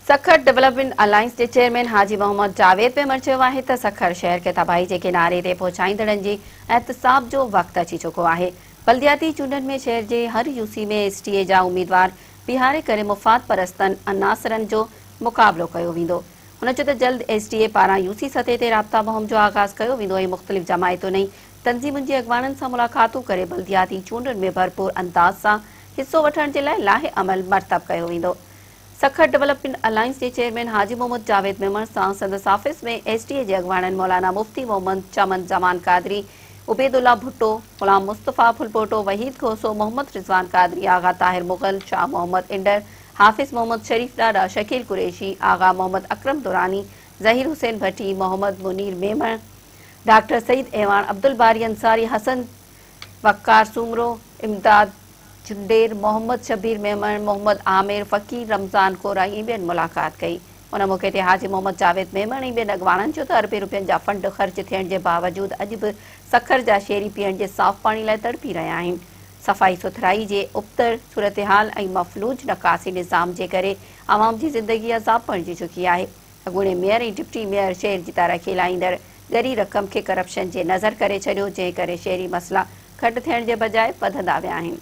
Sukkur development अलائंस के chairman हाजी محمد جاويد ميمڻ चयो आहे त सखर शहर खे तबाही जे किनारे ते पहुचाईंदड़नि जी एहतसाब जो वक़्तु अची चुको आहे। बल्दियाती चूंडनि में शहर जे हर यूसी में एसटीए जा उम्मीदवार बीहारे करे मुफ़ाद परस्तनि अनासरनि जो मुक़ाबलो कयो वेंदो। हुन चयो त जल्द एसटीए पारां यूसी सतह ते राब्ता मुहिम जो आगाज़ कयो वेंदो ऐं मुख़्तलिफ़ जमायतुनि ऐं तंज़ीमुनि जे अॻवाननि सां मुलाक़ातूं करे बल्दियाती चूंडनि में भरपूर अंदाज़ सां हिस्सो वठण जे लाइ लाहे अमल मरतब कयो वेंदो। सखर डेवलपमेंट अलائنس के चेयरमैन हाजी محمد جاويد मेमण सां संदसि ऑफिस में एसटीए जे अॻवाननि मौलाना मुफ्ती मोहम्मद चमन जमान कादरी, उबैदुल्ला भुट्टो, गुलाम मुस्तफ़ा फुलपोटो, वहीद खोसो, मोहम्मद रिज़वान कादरी, आगा ताहिर मुग़ल, शाह मोहम्मद इंडर, हाफिज़ मोहम्मद शरीफ डाडा, शकील कुरैशी, आगा मोहम्मद अकरम दुरानी, ज़हीर हुसैन भट्टी, मोहम्मद मुनीर मेमण, डॉक्टर सईद एवान, अब्दुल बारी अंसारी, हसन वक्कार सूमरो, इमदाद जुंडेर, मोहम्मद शबीर मेमण, मोहम्मद आमिर, फ़कीर रमज़ान कोराई ॿियनि मुलाक़ात कई। उन मौक़े ते हाजी محمد جاويد मेमण ऐं ॿियनि अॻवाननि चयो त अरबे रुपयनि जा फंड ख़र्च थियण जे बावजूदि अॼु बि सखर जा शहरी पीअण जे साफ़ पाणी लाइ तड़पी रहिया आहिनि। सफ़ाई सुथराई जे उबतर सूरतहाल ऐं मफ़लूज निकासी निज़ाम जे करे आवाम जी ज़िंदगी अज़ाब बणिजी चुकी आहे। अॻूणे मेयर ऐं डिप्टी मेयर शहर जी तारीख़ी लाहींदड़ ॻरी रक़म खे करप्शन जे नज़र करे छॾियो, जंहिं करे शहरी मसइला घटि थियण जे बजाए वधंदा विया आहिनि।